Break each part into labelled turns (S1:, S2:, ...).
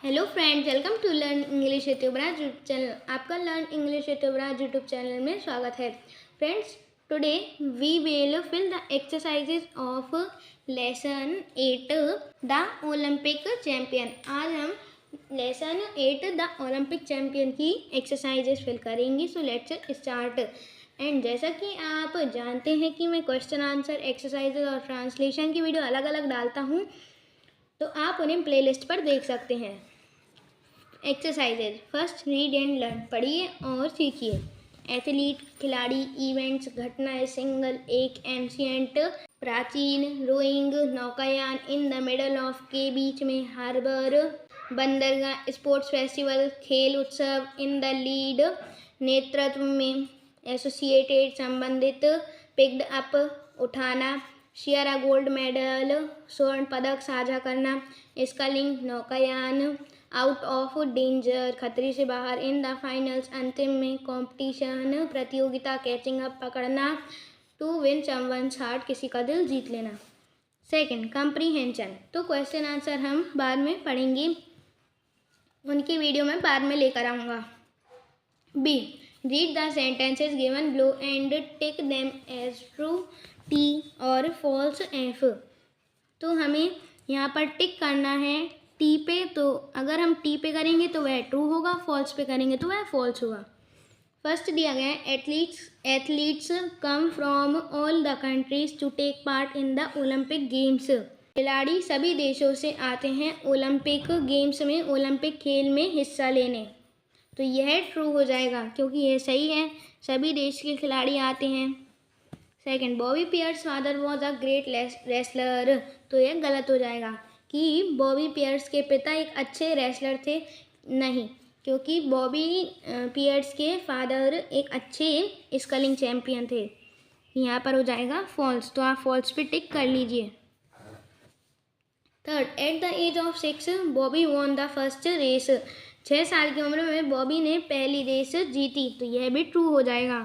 S1: Hello friends, welcome to learn English with Yuvraj YouTube channel. आपका learn English with Yuvraj YouTube channel में स्वागत है। Friends, today we will fill the exercises of lesson 8 the Olympic champion. आज हम lesson 8 the Olympic champion की exercises fill करेंगे। So let's start. And जैसा कि आप जानते हैं कि मैं क्वेश्चन आंसर एक्सरसाइजेज और ट्रांसलेशन की वीडियो अलग अलग डालता हूँ, तो आप उन्हें प्लेलिस्ट पर देख सकते हैं। Exercises. First, read and learn, पढ़िए और सीखिए। एथलीट, खिलाड़ी, इवेंट्स, घटनाएं, सिंगल, एक, एंशियंट, प्राचीन, रोइंग, नौकायान, इन द मिडल ऑफ, के बीच में, हार्बर, बंदरगाह, स्पोर्ट्स फेस्टिवल, खेल उत्सव, इन द लीड, नेतृत्व में, एसोसिएटेड, संबंधित, पिक्ड अप, उठाना, शेयर अ गोल्ड मेडल, स्वर्ण पदक साझा करना, स्कलिंग, नौकायान, आउट ऑफ डेंजर, खतरे से बाहर, इन द फाइनल्स, अंतिम में, कंपटीशन, प्रतियोगिता, कैचिंग अप, पकड़ना, टू विन समवन्स हार्ट, किसी का दिल जीत लेना। Second, comprehension. तो क्वेश्चन आंसर हम बाद में पढ़ेंगे, उनकी वीडियो में बाद में लेकर आऊँगा। B, read the sentences given below and tick them as true T और फॉल्स एफ। तो हमें यहाँ पर टिक करना है टी पे, तो अगर हम टी पे करेंगे तो वह ट्रू होगा, फॉल्स पे करेंगे तो वह फॉल्स होगा। फर्स्ट दिया गया है, athletes come from all the countries to take part in the Olympic games. खिलाड़ी सभी देशों से आते हैं ओलंपिक गेम्स में, ओलंपिक खेल में हिस्सा लेने। तो यह ट्रू हो जाएगा क्योंकि यह सही है, सभी देश के खिलाड़ी आते हैं। Second, Bobby Pearce father was a great wrestler. तो यह गलत हो जाएगा कि बॉबी पियर्स के पिता एक अच्छे रेसलर थे, नहीं, क्योंकि बॉबी पियर्स के फादर एक अच्छे स्कलिंग चैंपियन थे। यहाँ पर हो जाएगा फॉल्स, तो आप फॉल्स पे टिक कर लीजिए। Third, at the age of 6 Bobby won the first race. 6 साल की उम्र में बॉबी ने पहली रेस जीती, तो यह भी ट्रू हो जाएगा।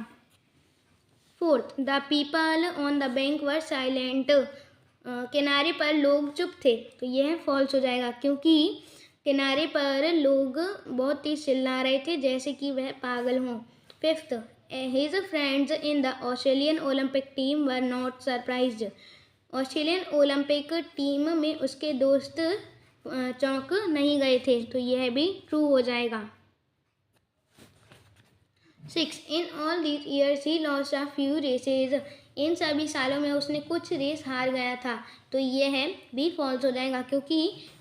S1: Fourth, the people on the bank were silent. किनारे पर लोग चुप थे, तो यह फॉल्स हो जाएगा क्योंकि किनारे पर लोग बहुत तेज चिल्ला रहे थे जैसे कि वह पागल हों। Fifth, his friends in the Australian Olympic team were not surprised. Australian Olympic team में उसके दोस्त चौंक नहीं गए थे, तो यह भी ट्रू हो जाएगा। 6, in all these years he lost a few races. इन सभी सालों में उसने कुछ रेस हार गया था, तो यह भी फॉल्स हो जाएगा क्योंकि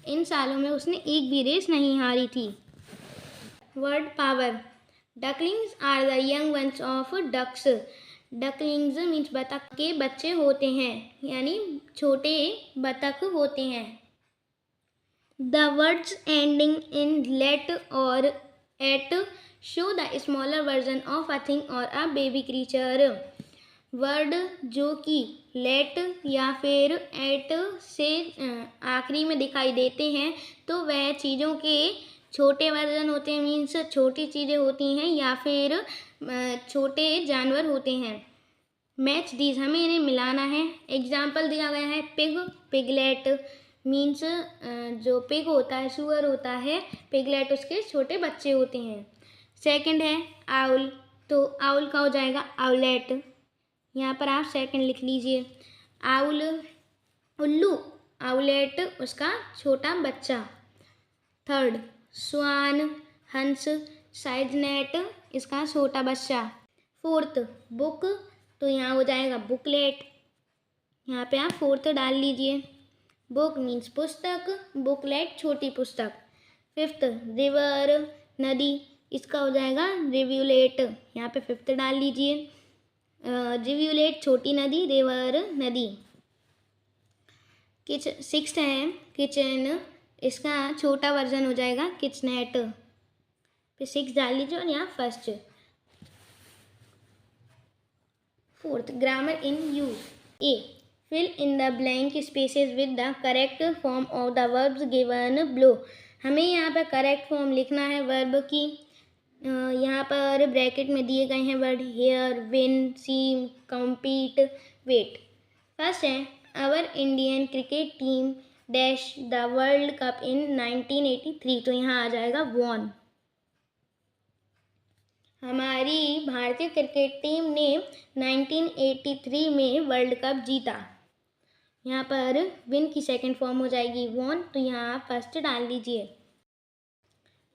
S1: इन सालों में उसने एक भी रेस नहीं हारी थी। Word power. Ducklings are the young ones of ducks. Ducklings means बतख के बच्चे होते हैं, यानी छोटे बतख होते हैं। The words ending in let or et show the smaller version of a thing or a baby creature. Word जो कि लेट या फिर एट से आखिरी में दिखाई देते हैं, तो वह चीज़ों के छोटे वर्जन होते हैं, मीन्स छोटी चीज़ें होती हैं या फिर छोटे जानवर होते हैं। मैच दीज, हमें इन्हें मिलाना है। एग्जाम्पल दिया गया है, पिग, पिगलेट, मीन्स जो पिग होता है, सुअर होता है, पिगलेट उसके छोटे बच्चे होते हैं। सेकंड है आउल, तो आउल का हो जाएगा आउलेट, यहाँ पर आप सेकंड लिख लीजिए। आउल उल्लू, आउलेट उसका छोटा बच्चा। थर्ड, स्वान, हंस, साइजनेट इसका छोटा बच्चा। फोर्थ, बुक, तो यहाँ हो जाएगा बुकलेट, यहाँ पे आप फोर्थ डाल लीजिए। बुक मीन्स पुस्तक, बुकलेट छोटी पुस्तक। फिफ्थ, रिवर, नदी, इसका हो जाएगा रिव्यूलेट, यहाँ पे फिफ्थ डाल लीजिए। रिव्यूलेट छोटी नदी, रिवर नदी। सिक्स्थ है किचन, इसका छोटा वर्जन हो जाएगा किचनेट, फिर 6 डाल लीजिए और यहाँ first. Fourth, grammar in use. A, fill in the blank spaces with the correct form of the verbs given below. हमें यहाँ पर करेक्ट फॉर्म लिखना है वर्ब की। यहाँ पर ब्रैकेट में दिए गए हैं word here, win, see, compete, wait. First है, our Indian cricket team dash the world cup in 1983। तो यहाँ आ जाएगा वॉन। हमारी भारतीय क्रिकेट टीम ने 1983 में वर्ल्ड कप जीता। यहाँ पर विन की सेकंड फॉर्म हो जाएगी वॉन, तो यहाँ फर्स्ट डाल दीजिए।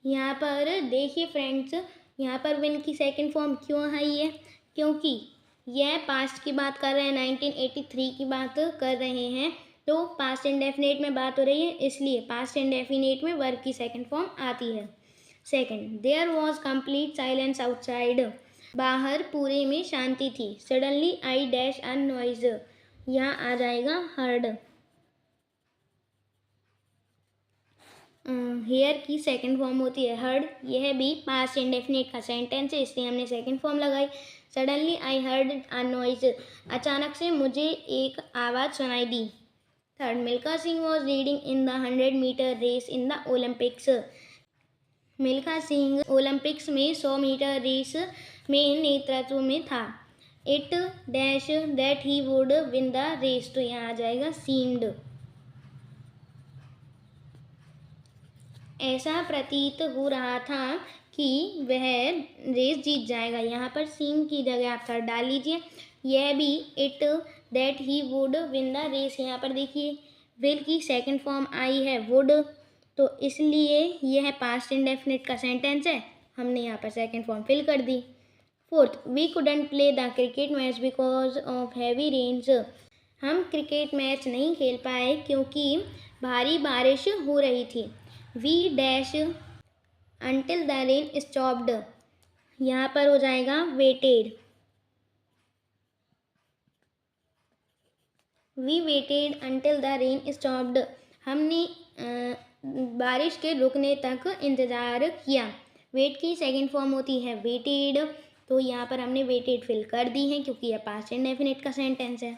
S1: यहाँ पर देखिए फ्रेंड्स, यहाँ पर विन की सेकंड फॉर्म क्यों आई है, क्योंकि यह पास्ट की बात कर रहे हैं, 1983 की बात कर रहे हैं, तो पास्ट इंडेफिनिट में बात हो रही है, इसलिए पास्ट इंडेफिनिट में वर्ब की सेकंड फॉर्म आती है। Second, there was complete silence outside. बाहर पूरे में शांति थी। Suddenly I dash a noise. यहाँ आ जाएगा हर्ड। हेयर की सेकंड फॉर्म होती है हर्ड। यह भी पास्ट इंडेफिनिट का सेंटेंस है, इसलिए हमने सेकंड फॉर्म लगाई। Suddenly I heard a noise. अचानक से मुझे एक आवाज़ सुनाई दी। Third, Milkha Singh was leading in the 100 meter race in the Olympics. Milkha Singh Olympics में 100 मीटर रेस में नेतृत्व में था। It dash that he would win the race. तो यहाँ आ जाएगा सीम्ड। ऐसा प्रतीत हो रहा था कि वह रेस जीत जाएगा। यहाँ पर सीम की जगह आप थर्ड डाल लीजिए। यह भी it that he would win the race. यहाँ पर देखिए विल की सेकंड फॉर्म आई है वुड, तो इसलिए यह पास्ट इंडेफिनिट का सेंटेंस है, हमने यहाँ पर सेकंड फॉर्म फिल कर दी। Fourth, we couldn't play the cricket match because of heavy rains. हम क्रिकेट मैच नहीं खेल पाए क्योंकि भारी बारिश हो रही थी। We dash until the rain stopped. यहाँ पर हो जाएगा waited. We waited until the rain stopped. हमने बारिश के रुकने तक इंतज़ार किया। वेट की सेकंड फॉर्म होती है वेटेड, तो यहाँ पर हमने वेटेड फिल कर दी है क्योंकि यह पास्ट इंडेफिनिट का सेंटेंस है।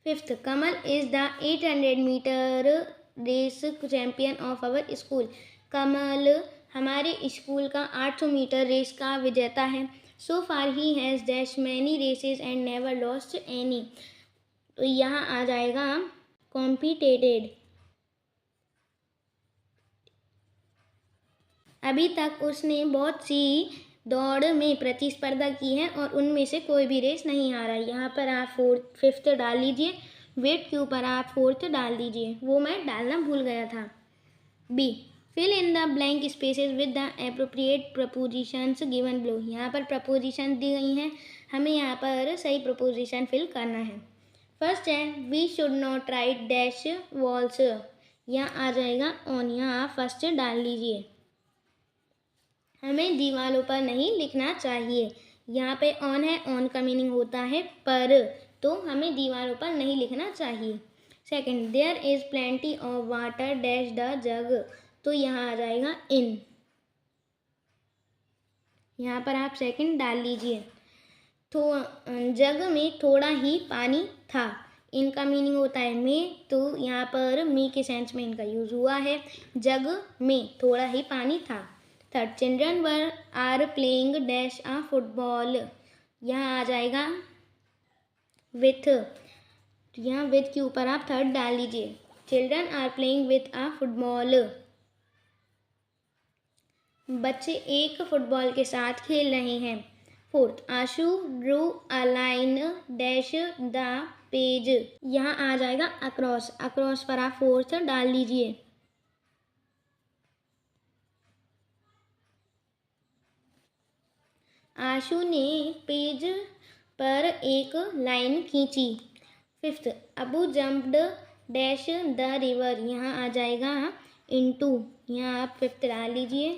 S1: Fifth, Kamal is the 800 meter race champion of our school. Kamal हमारे स्कूल का 800 मीटर रेस का विजेता है। So far he has dash many races and never lost any. तो यहाँ आ जाएगा कॉम्पिटेटेड। अभी तक उसने बहुत सी दौड़ में प्रतिस्पर्धा की है और उनमें से कोई भी रेस नहीं हारा। यहाँ पर आप फिफ्थ डाल लीजिए। वेट के ऊपर आप फोर्थ डाल दीजिए, वो मैं डालना भूल गया था। B, fill in the blank spaces with the appropriate prepositions given below. यहाँ पर प्रपोजिशन दी गई हैं, हमें यहाँ पर सही प्रपोजिशन फिल करना है। फर्स्ट है we should not write dash walls. यहाँ आ जाएगा ऑन। यहाँ आप फर्स्ट डाल लीजिए। हमें दीवारों पर नहीं लिखना चाहिए। यहाँ पे ऑन है, ऑन का मीनिंग होता है पर, तो हमें दीवारों पर नहीं लिखना चाहिए। Second, there is plenty of water dash the jug. तो यहाँ आ जाएगा इन। यहाँ पर आप सेकंड डाल लीजिए। तो जग में थोड़ा ही पानी था। इनका मीनिंग होता है में, तो यहाँ पर मी के सेंस में इनका यूज़ हुआ है। जग में थोड़ा ही पानी था। Third, children were are playing dash a football. यहाँ आ जाएगा विथ। यहाँ विथ के ऊपर आप थर्ड डाल लीजिए। Children are playing with a football. बच्चे एक फुटबॉल के साथ खेल रहे हैं। Fourth, Ashu drew a line dash the page. यहाँ आ जाएगा अक्रॉस। अक्रॉस पर आप फोर्थ डाल लीजिए। आशु ने पेज पर एक लाइन खींची। Fifth, Abu jumped dash the river. यहाँ आ जाएगा इनटू। यहाँ आप फिफ्थ डाल लीजिए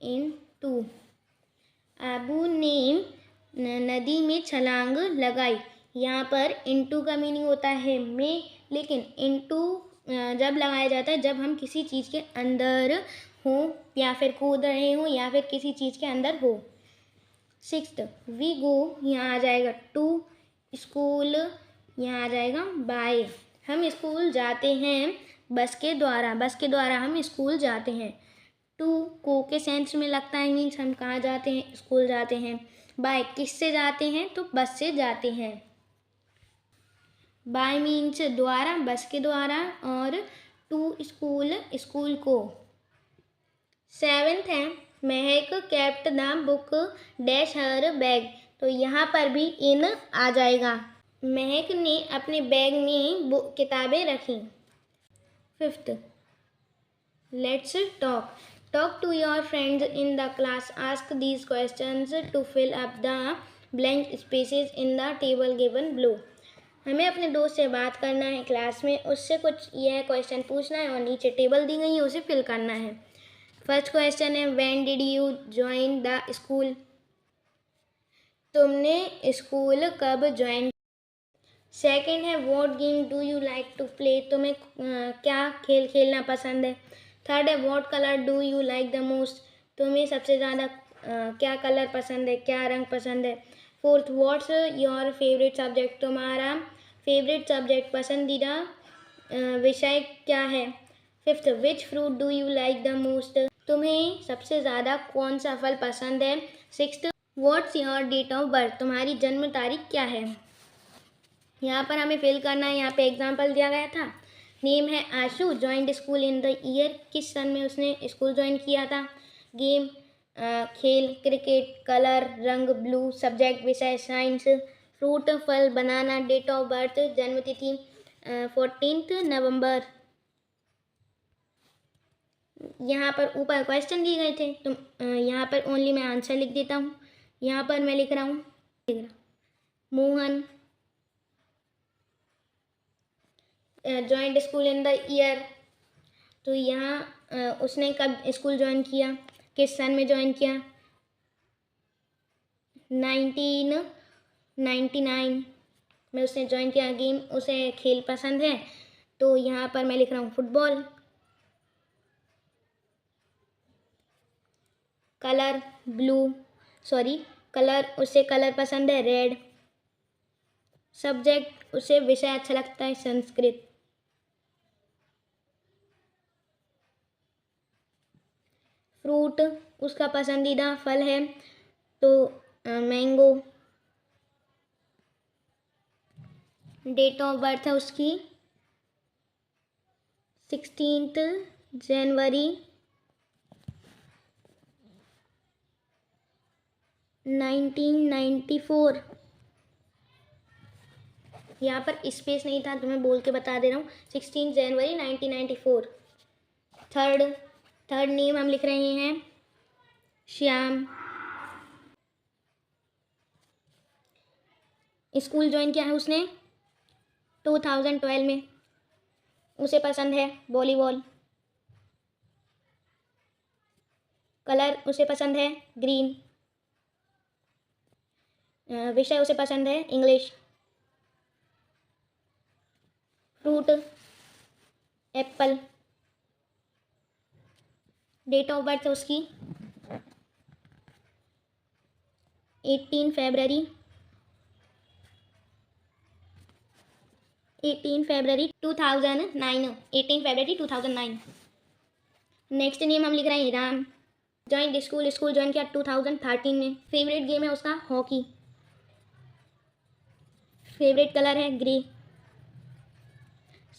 S1: इनटू। अबू ने नदी में छलांग लगाई। यहाँ पर इनटू का मीनिंग होता है में, लेकिन इनटू जब लगाया जाता है जब हम किसी चीज़ के अंदर हो या फिर कूद रहे हो या फिर किसी चीज़ के अंदर हो। Sixth, we go. यहाँ आ जाएगा टू। स्कूल यहाँ आ जाएगा बाय। हम स्कूल जाते हैं बस के द्वारा। बस के द्वारा हम स्कूल जाते हैं। टू को के सेंस में लगता है, मीन्स हम कहाँ जाते हैं, स्कूल जाते हैं। बाय किससे जाते हैं, तो बस से जाते हैं। बाय मीन्स द्वारा, बस के द्वारा, और टू स्कूल, स्कूल को। 7th है महक kept the book dash her bag, तो यहाँ पर भी इन आ जाएगा। महक ने अपने बैग में किताबें रखी। 5th, let's talk. Talk to your friends in the class, ask these questions to fill up the blank spaces in the table given below. हमें अपने दोस्त से बात करना है क्लास में, उससे कुछ यह क्वेश्चन पूछना है और नीचे टेबल दी गई है उसे फिल करना है। फर्स्ट क्वेश्चन है when did you join the school, तुमने स्कूल कब ज्वाइन। सेकंड है what game do you like to play, तुम्हें क्या खेल खेलना पसंद है। थर्ड है what colour do you like the most, तुम्हें सबसे ज़्यादा क्या कलर पसंद है, क्या रंग पसंद है। Fourth what's your favourite subject, तुम्हारा फेवरेट सब्जेक्ट, पसंदीदा विषय क्या है। Fifth which fruit do you like the most, तुम्हें सबसे ज़्यादा कौन सा फल पसंद है। Sixth what's your date of birth, तुम्हारी जन्म तारीख क्या है। यहाँ पर हमें फिल करना है। यहाँ पे एग्जाम्पल दिया गया था। नेम है Ashu, joined school in the year, किस सन में उसने स्कूल ज्वाइन किया था। गेम खेल क्रिकेट, कलर रंग ब्लू, सब्जेक्ट विषय साइंस, फ्रूट फल बनाना, डेट ऑफ बर्थ जन्म तिथि 14 नवंबर। यहाँ पर ऊपर क्वेश्चन दिए गए थे, तो यहाँ पर ओनली मैं आंसर लिख देता हूँ। यहाँ पर मैं लिख रहा हूँ Mohan joined school in the year, तो यहाँ उसने कब स्कूल ज्वाइन किया, किस सन में ज्वाइन किया। 1999 में उसने ज्वाइन किया। गेम, उसे खेल पसंद है, तो यहाँ पर मैं लिख रहा हूँ फुटबॉल। कलर कलर, उसे कलर पसंद है रेड। सब्जेक्ट, उसे विषय अच्छा लगता है संस्कृत। फ्रूट, उसका पसंदीदा फल है तो मैंगो। डेट ऑफ बर्थ है उसकी 16 जनवरी 1994। यहाँ पर स्पेस नहीं था तो मैं बोल के बता दे रहा हूँ, 16 जनवरी 1994। थर्ड नेम हम लिख रहे हैं श्याम। स्कूल ज्वाइन किया है उसने 2012 में, उसे पसंद है वॉलीबॉल। कलर, उसे पसंद है ग्रीन। विषय, उसे पसंद है English. Fruit apple. Date of birth है उसकी 18 फरवरी 2009। 18 फरवरी 2009। नेक्स्ट नेम हम लिख रहे हैं राम, ज्वाइन स्कूल ज्वाइन किया 2013 में। फेवरेट गेम है उसका हॉकी। फेवरेट कलर है ग्रे।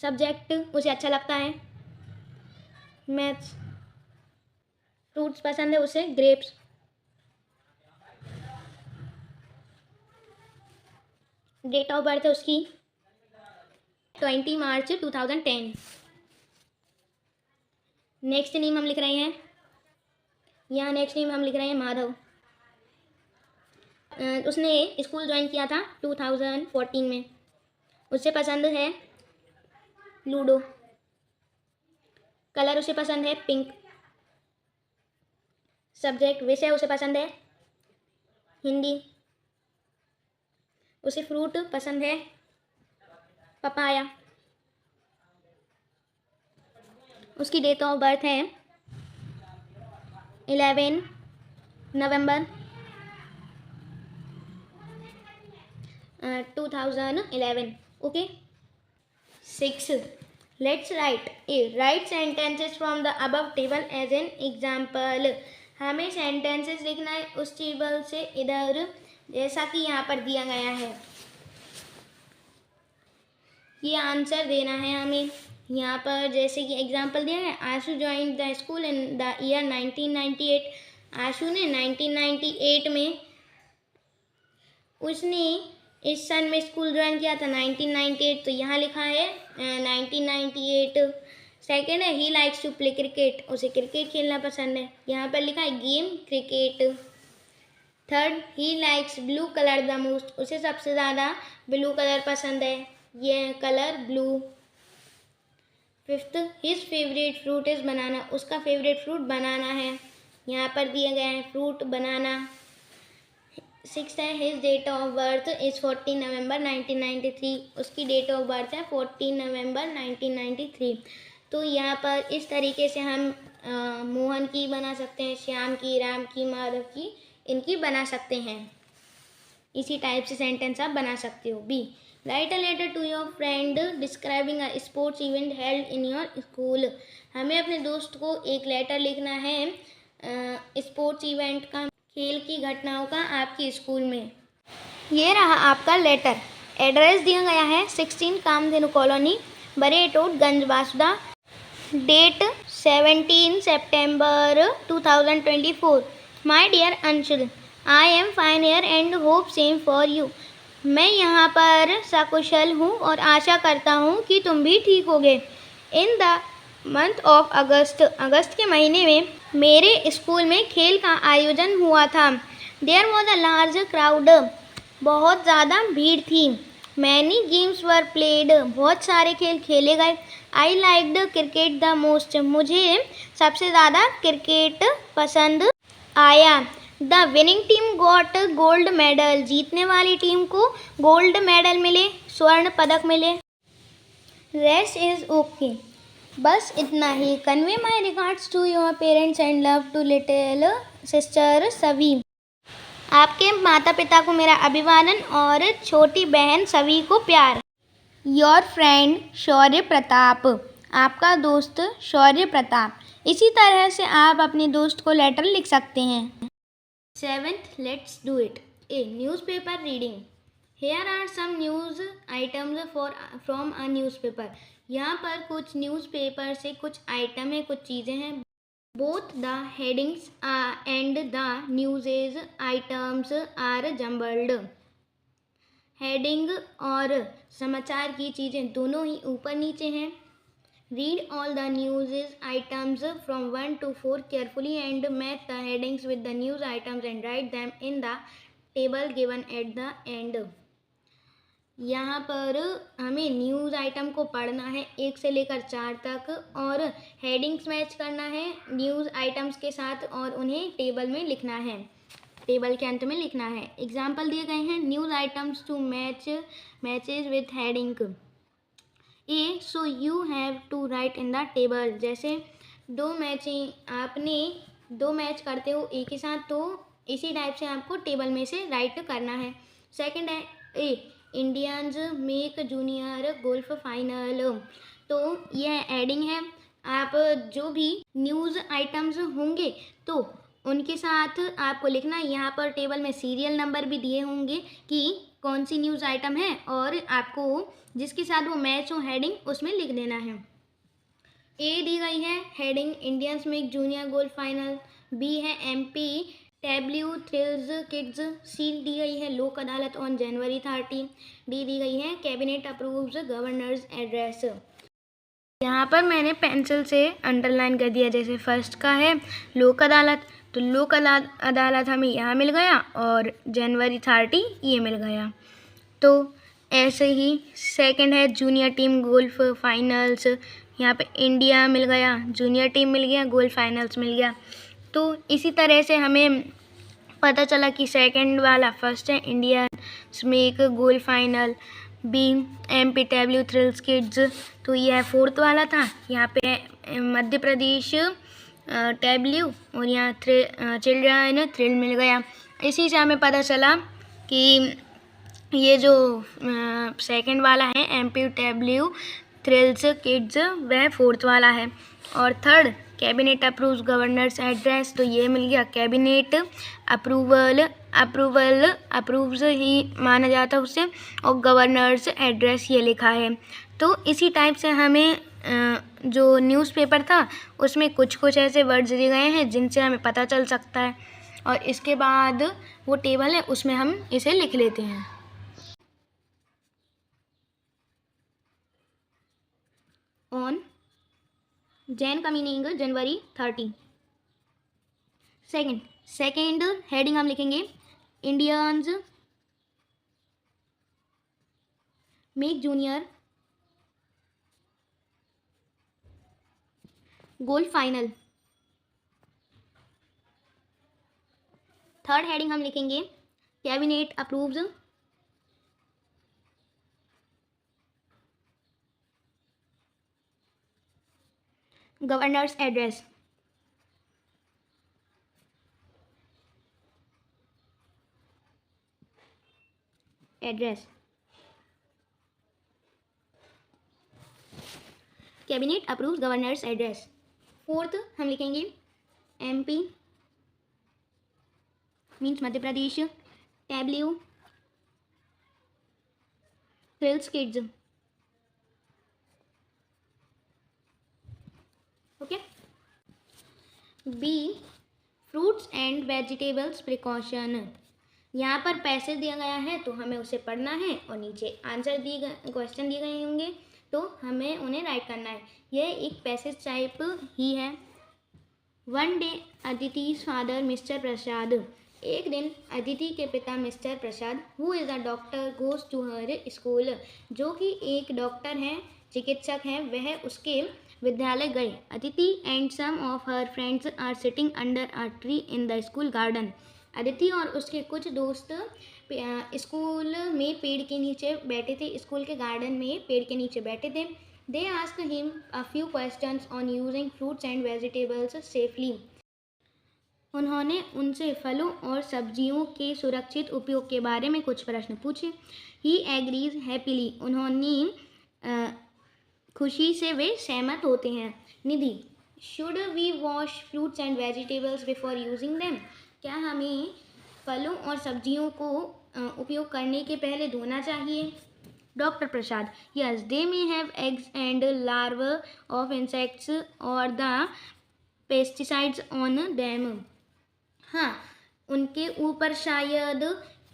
S1: सब्जेक्ट, उसे अच्छा लगता है मैथ्स। फ्रूट्स पसंद है उसे ग्रेप्स। डेट ऑफ बर्थ है उसकी 20 मार्च 2010। नेक्स्ट नेम हम लिख रहे हैं, यहाँ नेक्स्ट नेम हम लिख रहे हैं माधव। उसने स्कूल ज्वाइन किया था 2014 में। उसे पसंद है लूडो। कलर, उसे पसंद है पिंक। सब्जेक्ट, विषय, उसे पसंद है हिंदी। उसे फ्रूट पसंद है पपाया। उसकी डेट ऑफ बर्थ है 11 November 2011। Okay. 6 let's write sentences from the above table as an example. हमें सेंटेंसेस लिखना है उस टेबल से इधर, जैसा कि यहाँ पर दिया गया है। ये आंसर देना है हमें। यहाँ पर जैसे कि एग्जांपल दिया है, Ashu join the school in the year 1998। Ashu ने 1998 में उसने इस सन में स्कूल ज्वाइन किया था 1998, तो यहाँ लिखा है 1998। सेकेंड है, he likes to play cricket, उसे क्रिकेट खेलना पसंद है, यहाँ पर लिखा है game cricket. Third, he likes blue colour the most, उसे सबसे ज़्यादा ब्लू कलर पसंद है, ये colour blue. Fifth, his favourite fruit is banana, उसका फेवरेट फ्रूट बनाना है, यहाँ पर दिया गया है फ्रूट बनाना। सिक्स है, his date of birth is 14 November 1993, उसकी डेट ऑफ बर्थ है 14 नवंबर 1993। तो यहाँ पर इस तरीके से हम मोहन की बना सकते हैं, श्याम की, राम की, माधव की, इनकी बना सकते हैं। इसी टाइप से सेंटेंस आप बना सकते हो। B, write a letter to your friend describing a sports event held in your school, हमें अपने दोस्त को एक लेटर लिखना है स्पोर्ट्स इवेंट का, खेल की घटनाओं का आपके स्कूल में। ये रहा आपका लेटर। एड्रेस दिया गया है 16 Kamdhenu colony, Baret road, Ganj Basoda. Date 17 September 2024। My dear Anshul, I am fine here and hope same for you. मैं यहाँ पर सकुशल हूँ और आशा करता हूँ कि तुम भी ठीक होगे। इन द मंथ ऑफ अगस्त के महीने में मेरे स्कूल में खेल का आयोजन हुआ था। There was a large crowd, बहुत ज़्यादा भीड़ थी। मैनी गेम्स वर प्लेड, बहुत सारे खेल खेले गए। I liked cricket the most, मुझे सबसे ज़्यादा क्रिकेट पसंद आया। The winning team got gold medal, जीतने वाली टीम को गोल्ड मेडल मिले, स्वर्ण पदक मिले। रेस्ट इज़ ओके, बस इतना ही। Convey my regards to your parents and love to little sister Savi, आपके माता पिता को मेरा अभिवादन और छोटी बहन सवी को प्यार। योर फ्रेंड शौर्य प्रताप, आपका दोस्त शौर्य प्रताप। इसी तरह से आप अपने दोस्त को लेटर लिख सकते हैं। Seventh, let's do it. A, newspaper reading. Here are some news items from a newspaper, यहाँ पर कुछ न्यूज़पेपर से कुछ आइटम है, कुछ चीज़ें हैं। Both the headings and the news items are jumbled, heading और समाचार की चीज़ें दोनों ही ऊपर नीचे हैं। Read all the news items from 1 to 4 carefully and match the headings with the news items and write them in the table given at the end. यहाँ पर हमें न्यूज़ आइटम को पढ़ना है 1 से लेकर 4 तक और हेडिंग्स मैच करना है न्यूज़ आइटम्स के साथ और उन्हें टेबल में लिखना है, टेबल के अंत में लिखना है। एग्जाम्पल दिए गए हैं, news items to matches with heading. A, so you have to write in the table, जैसे आपने 2 मैच करते हो एक ही साथ, तो इसी टाइप से आपको टेबल में से राइट करना है। सेकंड है, A, Indians make junior golf final, तो यह हेडिंग है। आप जो भी न्यूज़ आइटम्स होंगे तो उनके साथ आपको लिखना है। यहाँ पर टेबल में सीरियल नंबर भी दिए होंगे कि कौन सी न्यूज़ आइटम है और आपको जिसके साथ वो मैच हो हेडिंग उसमें लिख देना है। ए दी गई है heading Indians make junior golf final. B है MP W thrills kids. C दी गई है लोक अदालत ऑन January 30। डी दी गई है कैबिनेट अप्रूव्स गवर्नर्स एड्रेस। यहाँ पर मैंने पेंसिल से अंडरलाइन कर दिया, जैसे फर्स्ट का है लोक अदालत, तो लोक अदालत हमें यहाँ मिल गया और January 30 ये मिल गया। तो ऐसे ही सेकंड है जूनियर टीम गोल्फ फाइनल्स, यहाँ पे इंडिया मिल गया, जूनियर टीम मिल गया, गोल्फ फाइनल्स मिल गया। तो इसी तरह से हमें पता चला कि सेकंड वाला फर्स्ट है India make golf final. B MP W thrills kids, तो यह फोर्थ वाला था। यहाँ पे मध्य प्रदेश डब्ल्यू और यहाँ चिल्ड्रन थ्रिल मिल गया। इसी से हमें पता चला कि ये जो सेकंड वाला है MP डब्ल्यू थ्रिल्स किड्स वह फोर्थ वाला है। और third cabinet approves governor's address, तो ये मिल गया कैबिनेट अप्रूव्स ही माना जाता है उससे, और गवर्नर्स एड्रेस ये लिखा है। तो इसी टाइप से हमें जो न्यूज़पेपर था उसमें कुछ कुछ ऐसे वर्ड्स दिए गए हैं जिनसे हमें पता चल सकता है, और इसके बाद वो टेबल है उसमें हम इसे लिख लेते हैं। ऑन जैन का मीनिंग जनवरी 30। सेकेंड हेडिंग हम लिखेंगे Indians make junior gold final. Third heading हम लिखेंगे cabinet approves governor's address. Cabinet approves governor's address. Fourth हम लिखेंगे MP means Madhya Pradesh tableau thrills kids. Okay. B fruits and vegetables precaution. यहाँ पर passage दिया गया है तो हमें उसे पढ़ना है और नीचे आंसर दिए गए क्वेश्चन दिए गए होंगे तो हमें उन्हें राइट करना है। यह एक पैसेज टाइप ही है। One day Aditi's father mister Prasad. एक दिन अदिति के पिता mister Prasad who is a doctor goes to her school. जो कि एक डॉक्टर हैं, चिकित्सक हैं, वह उसके विद्यालय गए। Aditi and some of her friends are sitting under a tree in the school garden. Aditi और उसके कुछ दोस्त स्कूल में पेड़ के नीचे बैठे थे, स्कूल के गार्डन में पेड़ के नीचे बैठे थे। They ask him a few questions on using fruits and vegetables safely. उन्होंने उनसे फलों और सब्जियों के सुरक्षित उपयोग के बारे में कुछ प्रश्न पूछे। He agrees happily. उन्होंने खुशी से वे सहमत होते हैं। Nidhi should we wash fruits and vegetables before using them. क्या हमें फलों और सब्जियों को उपयोग करने के पहले धोना चाहिए। Doctor Prasad yes they may have eggs and larvae of insects और द पेस्टिसाइड्स ऑन देम। हाँ, उनके ऊपर शायद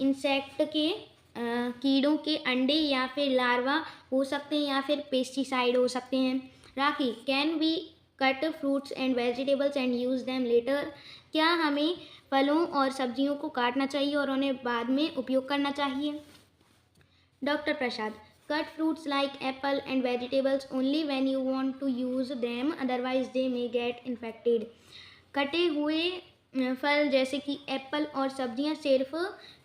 S1: इंसेक्ट के कीड़ों के अंडे या फिर लार्वा हो सकते हैं या फिर पेस्टिसाइड हो सकते हैं। Rakhi can we cut fruits and vegetables and use them later. क्या हमें फलों और सब्जियों को काटना चाहिए और उन्हें बाद में उपयोग करना चाहिए। Doctor Prasad cut fruits like apple and vegetables only when you want to use them otherwise they may get infected. कटे हुए फल जैसे कि एप्पल और सब्जियां सिर्फ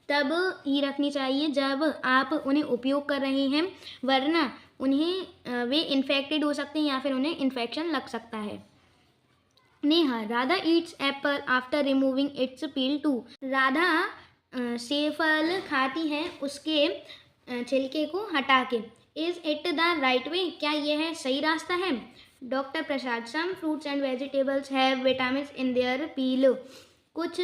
S1: तब ही रखनी चाहिए जब आप उन्हें उपयोग कर रहे हैं, वरना उन्हें वे इन्फेक्टेड हो सकते हैं या फिर उन्हें इन्फेक्शन लग सकता है। Neha Radha eats apple after removing its peel too. Radha सेब फल खाती है उसके छिलके को हटा के। Is it the right way. क्या यह सही रास्ता है। Doctor Prasad some fruits and vegetables have vitamin in their peel. कुछ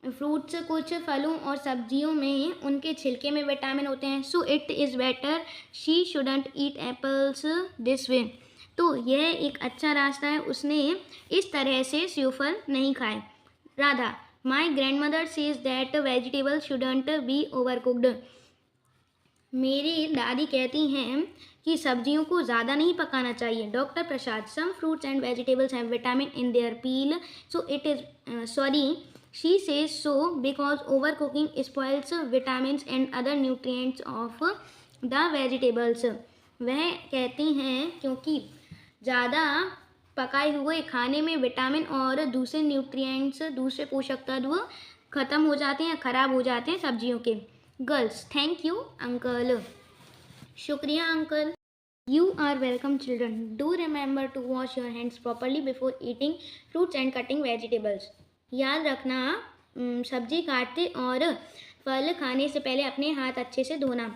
S1: फ्रूट्स कुछ फलों और सब्जियों में उनके छिलके में विटामिन होते हैं। सो it is better she shouldn't eat apples this way. तो यह एक अच्छा रास्ता है, उसने इस तरह से सेब फल नहीं खाए। Radha my grand mother says that vegetables shouldn't be over cooked. मेरी दादी कहती हैं कि सब्जियों को ज़्यादा नहीं पकाना चाहिए। Doctor Prasad some fruits and vegetables have vitamin in their peel so it is sorry she says so because over cooking spoils vitamin and other nutrients of the vegetables. वह कहती हैं क्योंकि ज़्यादा पकाए हुए खाने में विटामिन और दूसरे न्यूट्रिएंट्स दूसरे पोषक तत्व ख़त्म हो जाते हैं, ख़राब हो जाते हैं सब्जियों के। Girls thank you uncle. शुक्रिया uncle. You are welcome children. Do remember to wash your hands properly before eating fruits and cutting vegetables. याद रखना सब्जी काटते और फल खाने से पहले अपने हाथ अच्छे से धोना।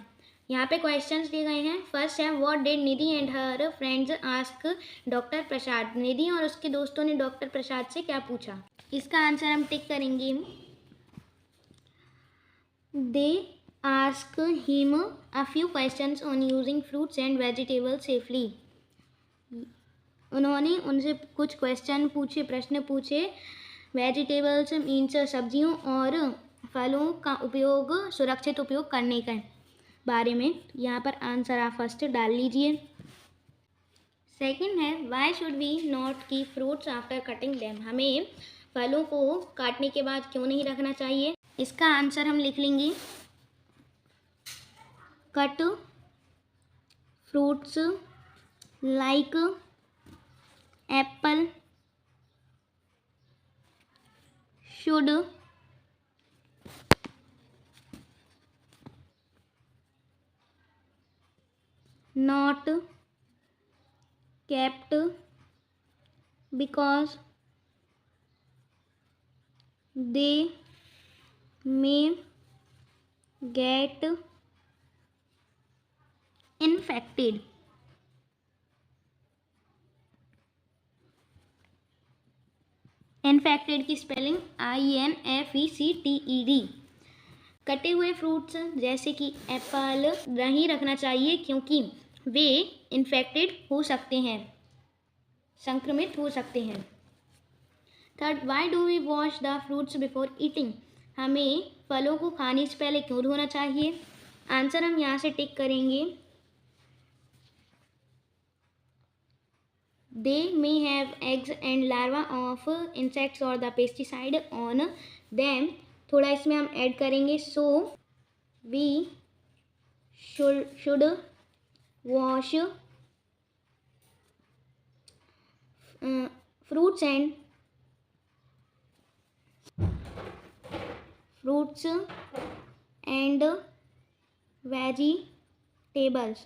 S1: यहाँ पे क्वेश्चंस दिए गए हैं। फर्स्ट है what did Nidhi and her friends ask doctor Prasad. Nidhi और उसके दोस्तों ने डॉक्टर प्रसाद से क्या पूछा। इसका आंसर हम टिक करेंगे। दे ask him a few questions on using fruits and vegetables safely. उन्होंने उनसे कुछ प्रश्न पूछे वेजिटेबल्स मीन्स सब्जियों और फलों का उपयोग, सुरक्षित उपयोग करने के बारे में। यहाँ पर आंसर आप फर्स्ट डाल लीजिए। सेकंड है why should we not keep fruits after cutting them. हमें फलों को काटने के बाद क्यों नहीं रखना चाहिए। इसका आंसर हम लिख लेंगे cut fruits like Apple should not kept because they may get infected. Infected की स्पेलिंग INFECTED। कटे हुए फ्रूट्स जैसे कि एप्पल नहीं रखना चाहिए क्योंकि वे इन्फेक्टेड हो सकते हैं, संक्रमित हो सकते हैं। Third, why do we wash the fruits before eating. हमें फलों को खाने से पहले क्यों धोना चाहिए। आंसर हम यहाँ से टिक करेंगे they may have eggs and larvae of insects और द पेस्टिसाइड ऑन देम। थोड़ा इसमें हम ऐड करेंगे so we should wash fruits and vegetables.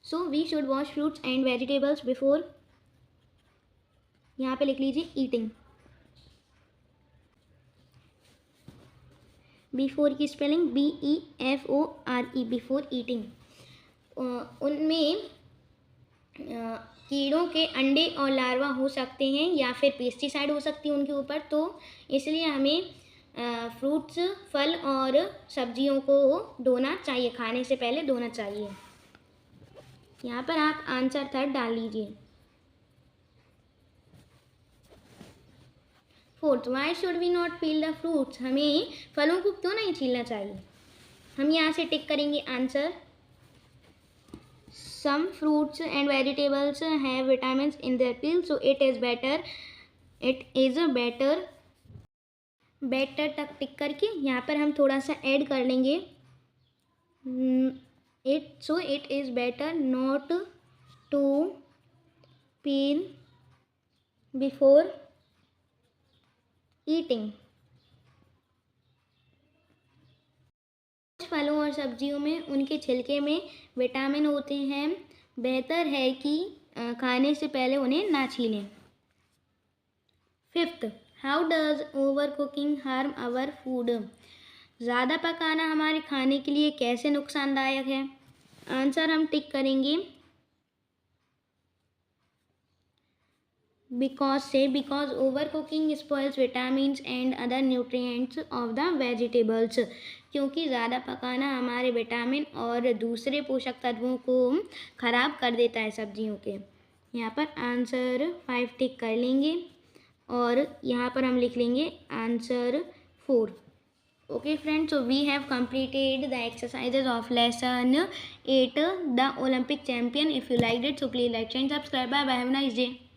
S1: So we should wash fruits and vegetables before, यहाँ पे लिख लीजिए eating। बिफोर की स्पेलिंग BEFORE, बिफोर ईटिंग। उनमें कीड़ों के अंडे और लार्वा हो सकते हैं या फिर पेस्टिसाइड हो सकती है उनके ऊपर, तो इसलिए हमें फ्रूट्स, फल और सब्जियों को धोना चाहिए, खाने से पहले धोना चाहिए। यहाँ पर आप आंसर थर्ड डाल लीजिए। Fourth, why should we not peel the fruits. हमें फलों को क्यों नहीं छीलना चाहिए। हम यहाँ से टिक करेंगे answer some fruits and vegetables have vitamins in their peel so it is better तक टिक करके यहाँ पर हम थोड़ा सा ऐड कर लेंगे it is better not to peel before eating. फलों और सब्जियों में उनके छिलके में विटामिन होते हैं, बेहतर है कि खाने से पहले उन्हें ना छीलें। Fifth, how does over cooking harm our food. ज़्यादा पकाना हमारे खाने के लिए कैसे नुकसानदायक है। आंसर हम टिक करेंगे because over cooking spoils vitamins and other nutrients of the vegetables. क्योंकि ज़्यादा पकाना हमारे विटामिन और दूसरे पोषक तत्वों को ख़राब कर देता है सब्जियों के। यहाँ पर आंसर 5 टिक कर लेंगे और यहाँ पर हम लिख लेंगे answer 4। Okay friends, so we have completed the exercises of lesson 8, the Olympic champion. If you liked it, so please like, share and subscribe. Bye bye, have a nice day.